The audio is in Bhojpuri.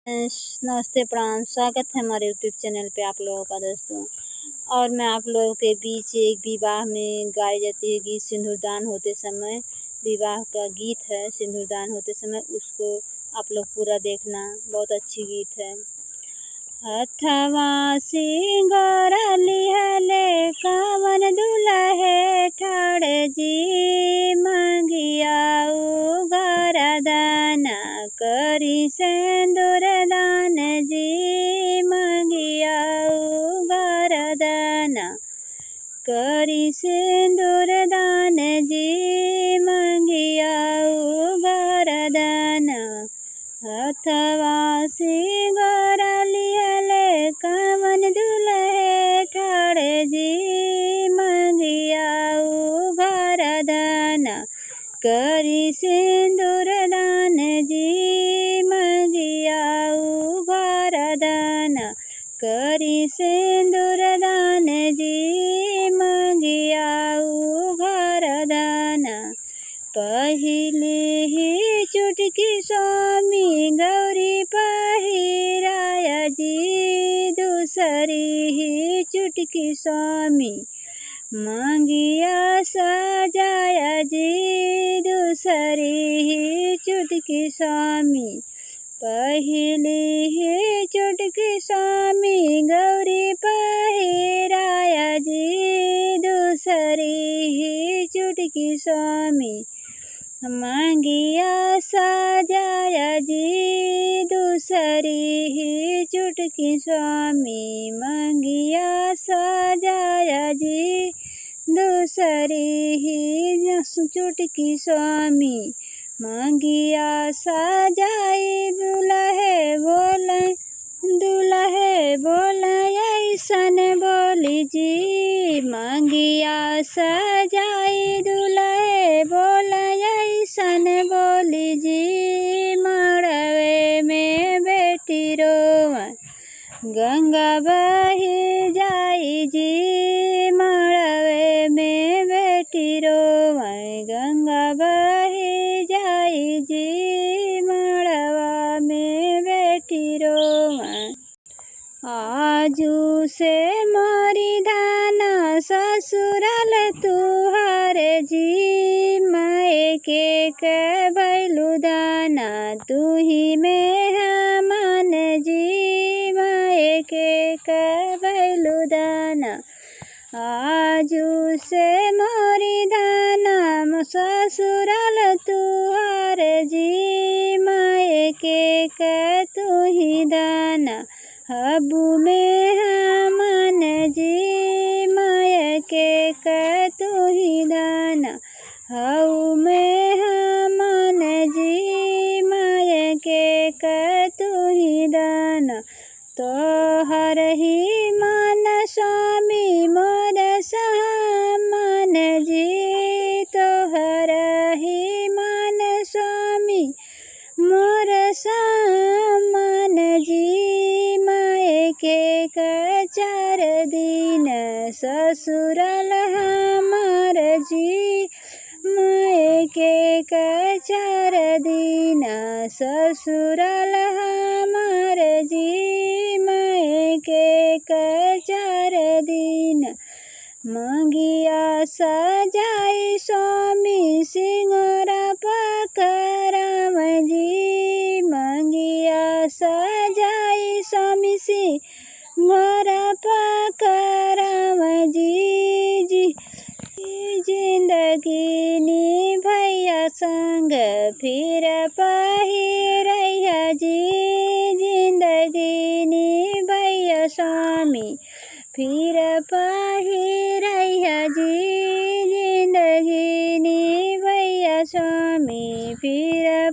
नमस्ते प्रणाम, स्वागत है हमारे यूट्यूब चैनल पे आप लोगों का दोस्तों। और मैं आप लोगों के बीच एक विवाह में गाई जाती है गीत सिंदूरदान होते समय। विवाह का गीत है सिंदूरदान होते समय, उसको आप लोग पूरा देखना, बहुत अच्छी गीत है। हथवा सिंगार लिहले कावन दुल्हे ठाड़ जी मंगिया उगार दाना करी सिंदूर दान जी मंगिया उगार दाना करी सिंदूर दान जी मंगिया उगार दाना हथवा सिंगार लिहले कावन दुल्हे ठाड़ जी मंगिया उगार दाना करी सिंदूर दान जी मंगिया उगार दाना करी सिंदूर दान जी मंगिया उगार दाना पहली ही चुटकी स्वामी गौरी पहिराया जी दूसरी ही चुटकी स्वामी मंगिया सजाया जी दूसरी ही चुटकी स्वामी पहली ही चुटकी स्वामी गौरी पहिराया जी दूसरी ही चुटकी स्वामी मंगिया सजाया जी दूसरी ही चुटकी स्वामी मंगिया सजाया जी दूसरी ही चुटकी स्वामी मंगिया सजाई दुल्हे बोले ऐसन बोली जी मंगिया सजाई दुल्हे बोले ऐसन बोली जी मड़वे में बेटी रोवन गंगा बही जाई जी मड़वे में बेटी रोवन गंगा बही जाई जी मड़वा में बेटी रोवन आजू से मोरी धाना ससुराल तुहार जी मायके के भैलू दाना तू ही में मन जी मायके के भैलू दाना आजू से मोरी धाना ससुराल तुहार जी मायके के तू ही दाना हबू में मन जी मायके के तू ही दाना हऊ में मन जी मायके के तू ही दाना तोहर ही मन स्वामी मोर मन जी तोहर ही मन स्वामी मोर मन जी मायके के 4 दिन ससुराल हमार जी मायके के 4 दिन ससुराल हमार जी मायके के 4 दिन मंगिया सजाई स्वामी सिंगरा पकड़म जी मंगिया सजाई स्वामी सिंगरा पकड़म जी जिंदगी नी भैया संग फिर पहिरैया जी जिंदगी नी भैया स्वामी फिर पहिरैया जी जिंदगी नी भैया स्वामी फिर